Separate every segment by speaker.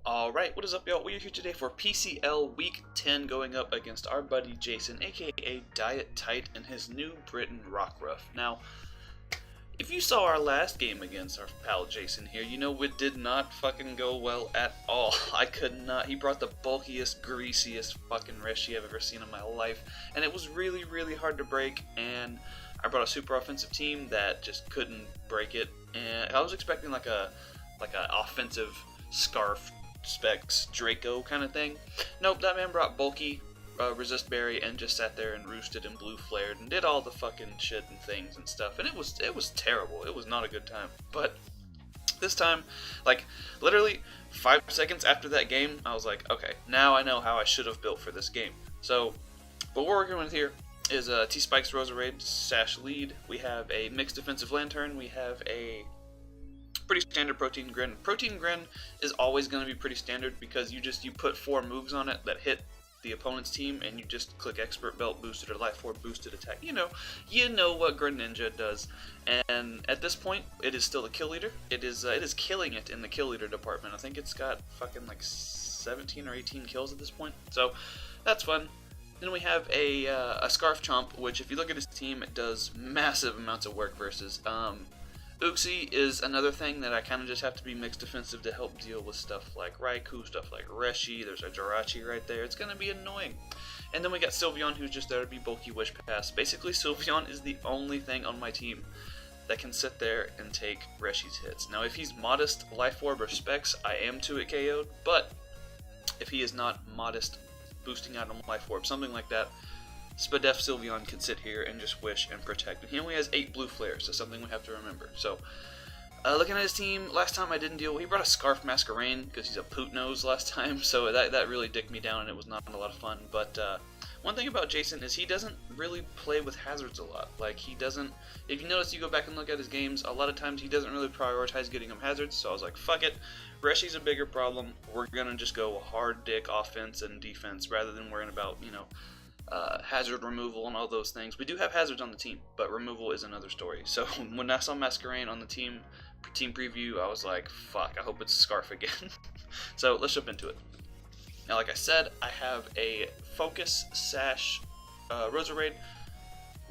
Speaker 1: Alright, what is up y'all? We are here today for PCL Week 10 going up against our buddy Jason, aka DyeItTight, and his new Britain Rockruff. Now, if you saw our last game against our pal Jason here, you know it did not fucking go well at all. I could not. He brought the bulkiest, greasiest fucking Reshi I've ever seen in my life, and it was really, really hard to break, and I brought a super offensive team that just couldn't break it, and I was expecting like a offensive Scarf Specs Draco kind of thing. Nope, that man brought bulky resist berry and just sat there and roosted and blue flared and did all the fucking shit and things and stuff, and it was terrible. It was not a good time. But this time, like literally 5 seconds after that game, I was like, okay, now I know how I should have built for this game. So what we're working with here is a T-Spikes Roserade Sash lead. We have a mixed defensive lantern. We have a pretty standard protein gren. Protein gren is always going to be pretty standard because you put 4 moves on it that hit the opponent's team, and you just click expert belt, boosted or life orb, boosted attack. You know what Greninja does. And at this point, it is still the kill leader. It is killing it in the kill leader department. I think it's got fucking like 17 or 18 kills at this point. So that's fun. Then we have a Scarf Chomp, which if you look at his team, it does massive amounts of work versus. Uxie is another thing that I kind of just have to be mixed defensive to help deal with stuff like Raikou, stuff like Reshi. There's a Jirachi right there. It's going to be annoying. And then we got Sylveon, who's just there to be bulky Wish Pass. Basically, Sylveon is the only thing on my team that can sit there and take Reshi's hits. Now, if he's modest Life Orb or Specs, I am 2-hit KO'd. But if he is not modest, boosting out on Life Orb, something like that, Spadef Sylveon can sit here and just wish and protect. And he only has 8 blue flares, so something we have to remember. So, looking at his team, last time I didn't deal. He brought a Scarf Masquerain because he's a poot nose last time, so that really dicked me down and it was not a lot of fun. But one thing about Jason is he doesn't really play with hazards a lot. Like, he doesn't. If you notice, you go back and look at his games, a lot of times he doesn't really prioritize getting him hazards. So I was like, fuck it. Reshi's a bigger problem. We're gonna just go hard dick offense and defense rather than worrying about, hazard removal and all those things. We do have hazards on the team, but removal is another story. So when I saw Masquerain on the team preview, I was like, fuck, I hope it's Scarf again. So let's jump into it. Now, like I said, I have a Focus Sash Roserade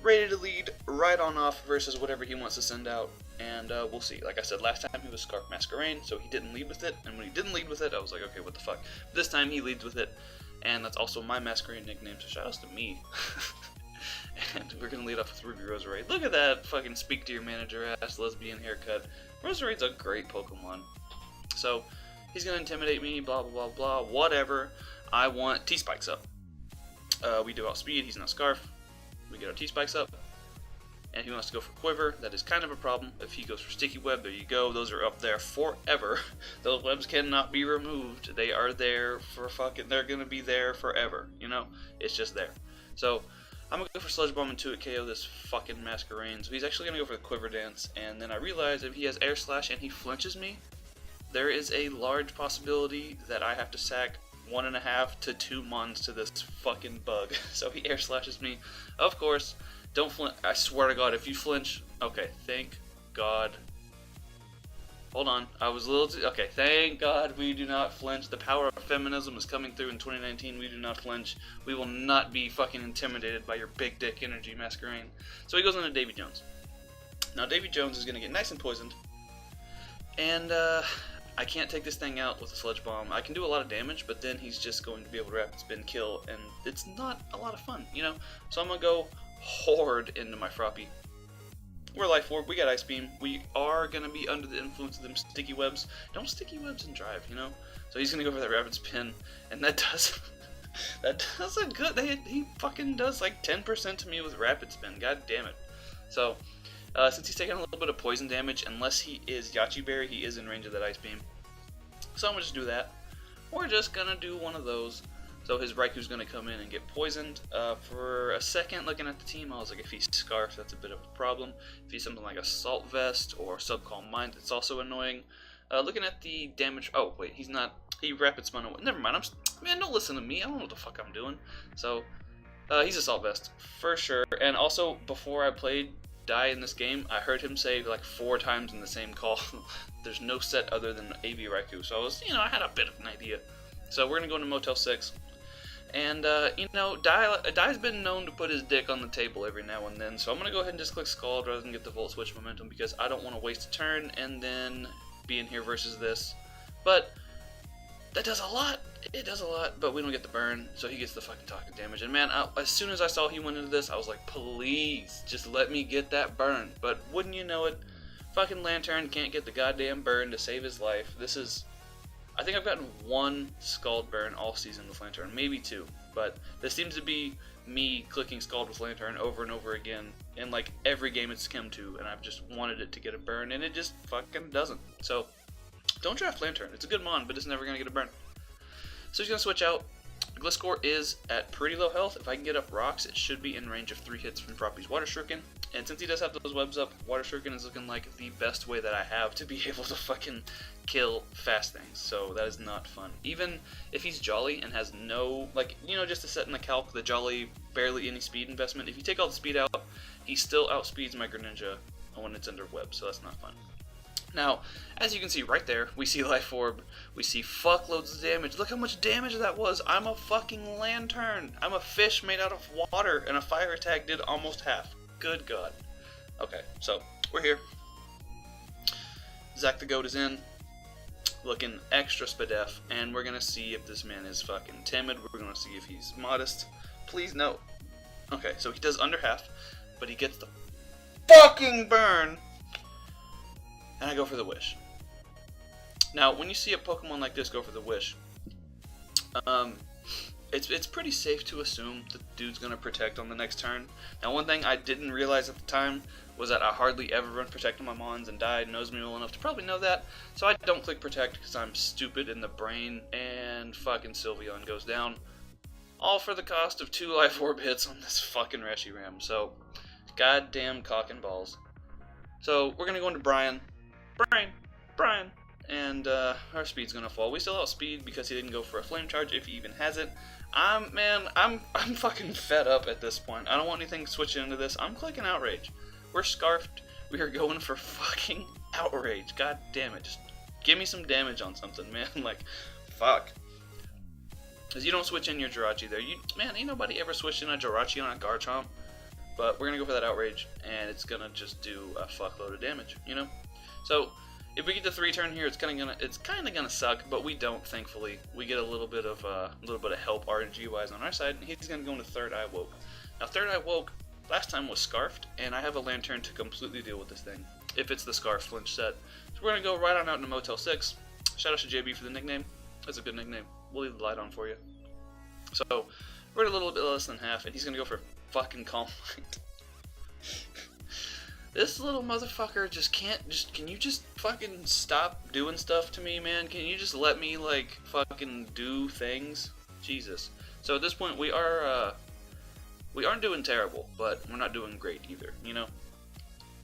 Speaker 1: ready to lead right on off versus whatever he wants to send out, and we'll see. Like I said, last time he was Scarf Masquerain, so he didn't lead with it, and when he didn't lead with it, I was like, okay, what the fuck. But this time he leads with it, and that's also my Masquerain nickname, so shoutouts to me. And we're gonna lead off with Ruby Roserade. Look at that fucking speak to your manager ass lesbian haircut. Roserade's a great Pokemon. So, he's gonna intimidate me, blah blah blah blah, whatever. I want T-Spikes up. We do outspeed, he's not Scarf. We get our T-Spikes up. And if he wants to go for Quiver, that is kind of a problem. If he goes for Sticky Web, there you go. Those are up there forever. Those webs cannot be removed. They are there for fucking, they're going to be there forever. It's just there. So, I'm going to go for Sludge Bomb and 2-hit KO this fucking Masquerain. So he's actually going to go for the Quiver Dance. And then I realize if he has Air Slash and he flinches me, there is a large possibility that I have to sack 1.5 to 2 mons to this fucking bug. So he Air Slashes me. Of course. Don't flinch. I swear to God, if you flinch... Okay, thank God. Hold on. I was a little too... Okay, thank God we do not flinch. The power of feminism is coming through in 2019. We do not flinch. We will not be fucking intimidated by your big dick energy, Masquerain. So he goes into Davy Jones. Now, Davy Jones is going to get nice and poisoned. And, I can't take this thing out with a Sludge Bomb. I can do a lot of damage, but then he's just going to be able to rapid spin kill, and it's not a lot of fun, So I'm going to go hard into my Froppy. We're Life Orb, we got Ice Beam. We are going to be under the influence of them Sticky Webs. Don't Sticky Webs and drive, So he's going to go for that Rapid Spin, and that does... that does a good... He fucking does like 10% to me with Rapid Spin, god damn it. So... since he's taking a little bit of poison damage, unless he is Yachi Berry, he is in range of that Ice Beam. So I'm going to just do that. We're just going to do one of those. So his Raikou's going to come in and get poisoned. For a second, looking at the team, I was like, if he's Scarf, that's a bit of a problem. If he's something like Assault Vest or Subcalm Mind, it's also annoying. Looking at the damage... Oh, wait, he's not... He Rapid Spun away. Never mind, man, don't listen to me. I don't know what the fuck I'm doing. So, he's Assault Vest, for sure. And also, before I played die in this game, I heard him say like 4 times in the same call, there's no set other than AB Raikou. So I was, I had a bit of an idea. So we're gonna go into Motel 6. And, Dye's been known to put his dick on the table every now and then, so I'm going to go ahead and just click Scald rather than get the Volt Switch momentum, because I don't want to waste a turn and then be in here versus this. But that does a lot. It does a lot, but we don't get the burn, so he gets the fucking toxic damage. And man, as soon as I saw he went into this, I was like, please, just let me get that burn. But wouldn't you know it, fucking Lantern can't get the goddamn burn to save his life. This is... I think I've gotten 1 Scald burn all season with Lantern, maybe 2, but this seems to be me clicking Scald with Lantern over and over again in like every game it's come to, and I've just wanted it to get a burn, and it just fucking doesn't. So, don't draft Lantern. It's a good mon, but it's never going to get a burn. So he's going to switch out. Gliscor is at pretty low health. If I can get up rocks, it should be in range of 3 hits from Froppy's Water Shuriken. And since he does have those webs up, Water Shuriken is looking like the best way that I have to be able to fucking kill fast things. So that is not fun. Even if he's Jolly and has no, like, just to set in the calc, the Jolly, barely any speed investment. If you take all the speed out, he still outspeeds my Greninja when it's under web, so that's not fun. Now, as you can see right there, we see Life Orb, we see fuckloads of damage. Look how much damage that was. I'm a fucking Lantern. I'm a fish made out of water, and a fire attack did almost half. Good God. Okay, so, we're here. Zack the Goat is in, looking extra spadef, and we're gonna see if this man is fucking timid. We're gonna see if he's modest. Please, no. Okay, so he does under half, but he gets the fucking burn. And I go for the Wish. Now, when you see a Pokemon like this go for the Wish, it's pretty safe to assume the dude's going to Protect on the next turn. Now, one thing I didn't realize at the time was that I hardly ever run Protect on my Mons, and Dye knows me well enough to probably know that. So I don't click Protect because I'm stupid in the brain, and fucking Sylveon goes down. All for the cost of 2 Life Orb hits on this fucking Reshiram. So, goddamn cock and balls. So, we're going to go into Brian, and our speed's gonna fall. We still outspeed because he didn't go for a flame charge if he even has it. I'm fucking fed up at this point. I don't want anything switching into this. I'm clicking Outrage. We're scarfed. We are going for fucking Outrage. God damn it. Just give me some damage on something, man. Like, fuck. Because you don't switch in your Jirachi there. Man, ain't nobody ever switched in a Jirachi on a Garchomp. But we're gonna go for that Outrage, and it's gonna just do a fuckload of damage, So, if we get the 3 turn here, it's kind of gonna suck, but we don't. Thankfully, we get a little bit of help RNG wise on our side, and he's gonna go into Third Eye Woke. Now, Third Eye Woke last time was Scarfed, and I have a Lantern to completely deal with this thing if it's the Scarf Flinch set. So we're gonna go right on out into Motel 6. Shout out to JB for the nickname. That's a good nickname. We'll leave the light on for you. So we're at a little bit less than half, and he's gonna go for fucking Calm Mind. This little motherfucker can you just fucking stop doing stuff to me, man? Can you just let me, like, fucking do things? Jesus. So at this point, we aren't doing terrible, but we're not doing great either,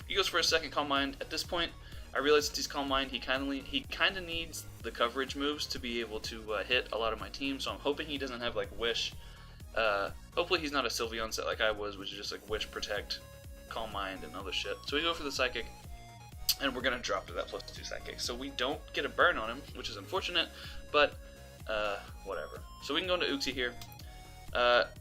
Speaker 1: He goes for a second Calm Mind. At this point, I realize that he's Calm Mind, he kind of needs the coverage moves to be able to hit a lot of my team, so I'm hoping he doesn't have, like, Wish. Hopefully he's not a Sylveon set like I was, which is just, like, Wish, Protect, Calm Mind, and other shit. So we go for the Psychic, and we're going to drop to that +2 Psychic. So we don't get a burn on him, which is unfortunate, but whatever. So we can go into Uxie here.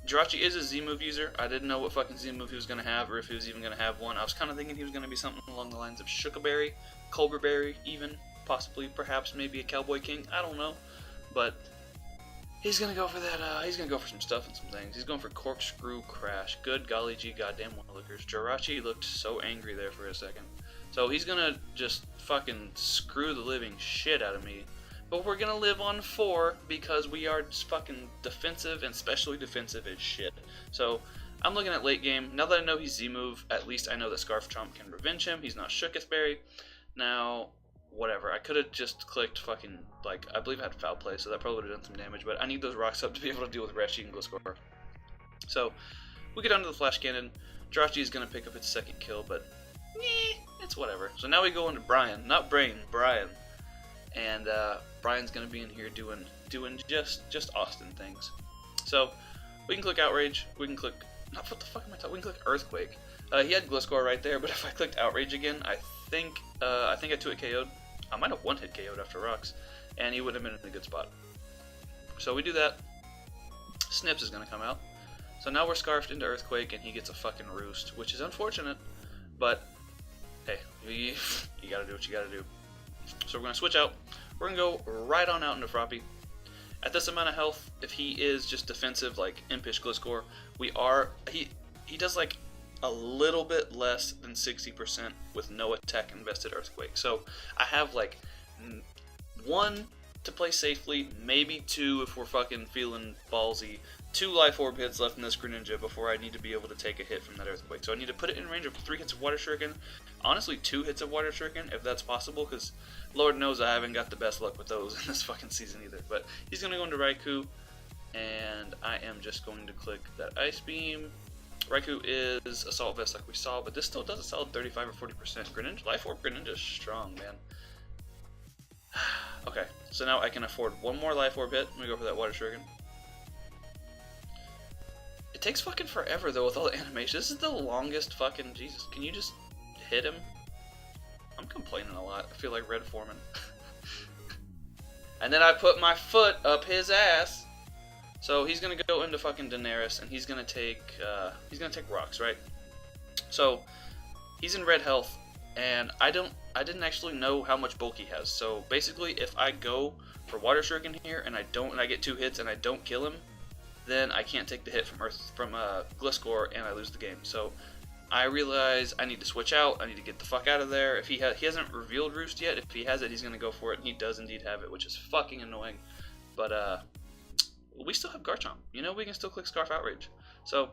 Speaker 1: Jirachi is a Z-move user. I didn't know what fucking Z-move he was going to have, or if he was even going to have one. I was kind of thinking he was going to be something along the lines of Shukaberry, Culber Berry, even, possibly, perhaps, maybe a Cowboy King, I don't know, but he's going to go for that, he's going to go for some stuff and some things. He's going for Corkscrew Crash. Good golly gee goddamn Willikers. Jirachi looked so angry there for a second. So he's going to just fucking screw the living shit out of me. But we're going to live on 4 because we are just fucking defensive and specially defensive as shit. So I'm looking at late game. Now that I know he's Z-move, at least I know that Scarf Chomp can revenge him. He's not Shookethberry. Now, whatever. I could have just clicked fucking, like, I believe I had Foul Play, so that probably would have done some damage, but I need those rocks up to be able to deal with Reshi and Gliscor. So, we get onto the Flash Cannon. Jirachi is going to pick up its second kill, but, it's whatever. So now we go into Brian. Not Brain, Brian. And, Brian's going to be in here doing just Austin things. So, we can click Outrage. We can click, what the fuck am I talking? We can click Earthquake. He had Gliscor right there, but if I clicked Outrage again, I think I 2-hit KO'd. I might have 1-hit KO'd after rocks, and he would have been in a good spot. So we do that. Snips is going to come out. So now we're scarfed into Earthquake, and he gets a fucking roost, which is unfortunate, but hey, you gotta do what you gotta do. So we're going to switch out. We're going to go right on out into Froppy. At this amount of health, if he is just defensive, like Impish Gliscor, he does like a little bit less than 60% with no attack invested Earthquake. So I have like 1 to play safely, maybe 2 if we're fucking feeling ballsy. 2 Life Orb hits left in this Greninja before I need to be able to take a hit from that Earthquake. So I need to put it in range of 3 hits of Water Shuriken. Honestly, 2 hits of Water Shuriken, if that's possible, because Lord knows I haven't got the best luck with those in this fucking season either. But he's going to go into Raikou, and I am just going to click that Ice Beam. Raikou is Assault Vest like we saw, but this still does a solid 35 or 40%. Greninja, Life Orb Greninja is strong, man. Okay, so now I can afford 1 more Life Orb hit. Let me go for that Water Shuriken. It takes fucking forever though with all the animation. This is the longest fucking... Jesus, can you just hit him? I'm complaining a lot. I feel like Red Foreman. And then I put my foot up his ass. So he's gonna go into fucking Daenerys, and he's gonna take rocks, right? So he's in red health, and I didn't actually know how much bulk he has. So basically, if I go for Water Shuriken here and I get 2 hits and I don't kill him, then I can't take the hit from Gliscor, and I lose the game. So I realize I need to switch out. I need to get the fuck out of there. If he hasn't revealed Roost yet. If he has it, he's gonna go for it, and he does indeed have it, which is fucking annoying. But we still have Garchomp. You know, we can still click Scarf Outrage. So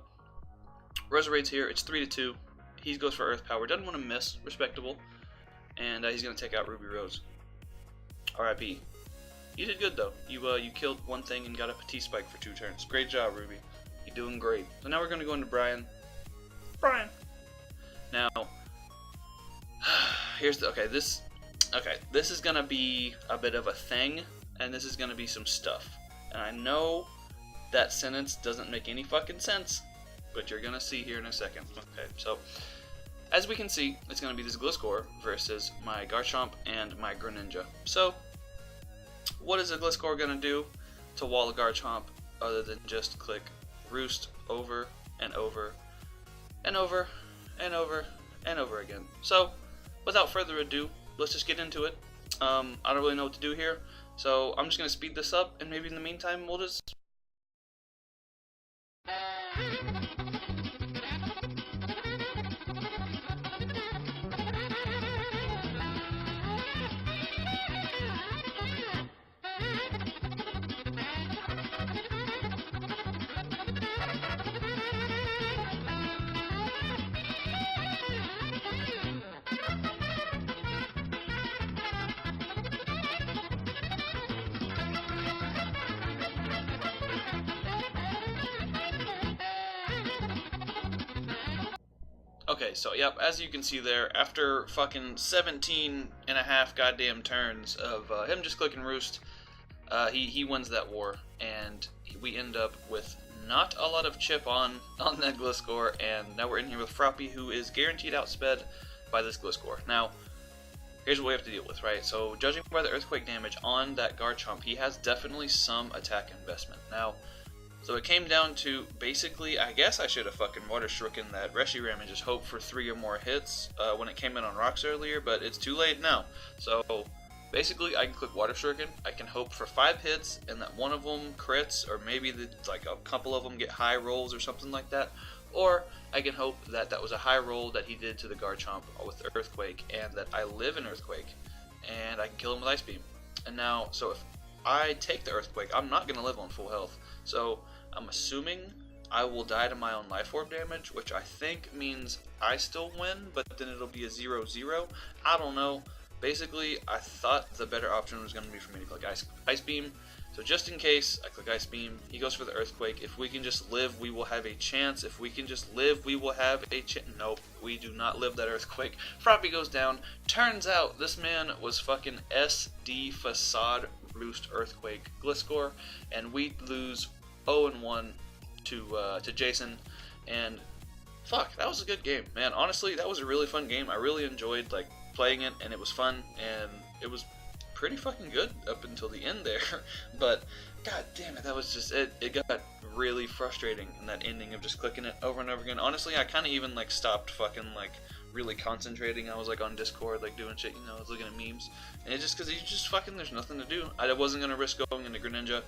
Speaker 1: Reserade's here. It's 3-2. He goes for Earth Power. Doesn't want to miss. Respectable. And he's gonna take out Ruby Rose. R.I.P. You did good though. You killed one thing and got a Petit Spike for 2 turns. Great job, Ruby. You're doing great. So now we're gonna go into Brian. Now, here's the this is gonna be a bit of a thing, and this is gonna be some stuff. And I know that sentence doesn't make any fucking sense, but you're gonna see here in a second. Okay, so as we can see, it's gonna be this Gliscor versus my Garchomp and my Greninja. So what is a Gliscor gonna do to wall a Garchomp other than just click Roost over and over and over and over and over again? So without further ado, let's just get into it. I don't really know what to do here, so I'm just gonna speed this up, and maybe in the meantime we'll just... Okay, so yep, as you can see there, after fucking 17 and a half goddamn turns of him just clicking Roost, he wins that war, and we end up with not a lot of chip on that Gliscor, and now we're in here with Froppy, who is guaranteed outsped by this Gliscor. Now, here's what we have to deal with, right? So, judging by the Earthquake damage on that Garchomp, he has definitely some attack investment. Now, so it came down to, basically, I guess I should have fucking Water Shuriken that RESHIRAM and just hope for 3 or more hits when it came in on rocks earlier, but it's too late now. So basically, I can click Water Shuriken, I can hope for 5 hits, and that one of them crits, or maybe like a couple of them get high rolls or something like that. Or I can hope that that was a high roll that he did to the Garchomp with the Earthquake, and that I live in Earthquake, and I can kill him with Ice Beam. And now, so if I take the Earthquake, I'm not going to live on full health. So I'm assuming I will die to my own Life Orb damage, which I think means I still win, but then it'll be a 0-0. I don't know. Basically, I thought the better option was going to be for me to click Ice Beam. So just in case, I click Ice Beam. He goes for the Earthquake. If we can just live, we will have a chance. If we can just live, we will have a chance. Nope, we do not live that Earthquake. Froppy goes down. Turns out this man was fucking SD Facade Roost Earthquake Gliscor, and we lose 0-1 to Jason. And fuck, that was a good game, man. Honestly, that was a really fun game. I really enjoyed like playing it, and it was fun, and it was pretty fucking good up until the end there. But god damn it, that was just it. It got really frustrating in that ending of just clicking it over and over again. Honestly, I kind of even like stopped fucking like really concentrating. I was like on Discord like doing shit, you know, I was looking at memes, and it's just because you just fucking there's nothing to do. I wasn't gonna risk going into Greninja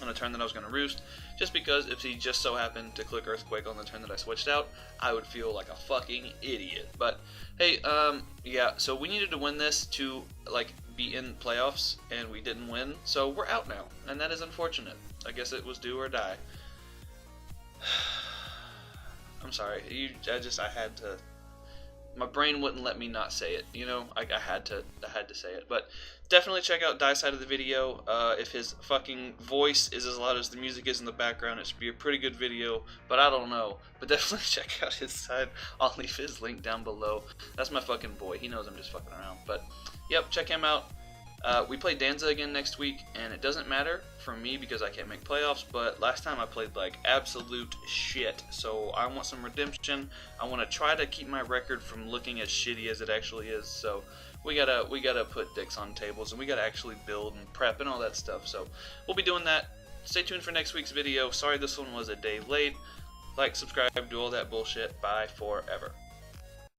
Speaker 1: on a turn that I was going to roost, just because if he just so happened to click Earthquake on the turn that I switched out, I would feel like a fucking idiot. But hey, yeah, so we needed to win this to like be in playoffs, and we didn't win, so we're out now, and that is unfortunate. I guess it was do or die. I'm sorry, I had to. My brain wouldn't let me not say it, you know. I had to say it. But definitely check out Dye's side of the video. If his fucking voice is as loud as the music is in the background, it should be a pretty good video. But I don't know. But definitely check out his side. I'll leave his link down below. That's my fucking boy. He knows I'm just fucking around. But yep, check him out. We play Danza again next week, and it doesn't matter for me because I can't make playoffs, but last time I played like absolute shit, so I want some redemption. I want to try to keep my record from looking as shitty as it actually is, so we gotta put dicks on tables, and we gotta actually build and prep and all that stuff, so we'll be doing that. Stay tuned for next week's video. Sorry this one was a day late. Like, subscribe, do all that bullshit. Bye forever.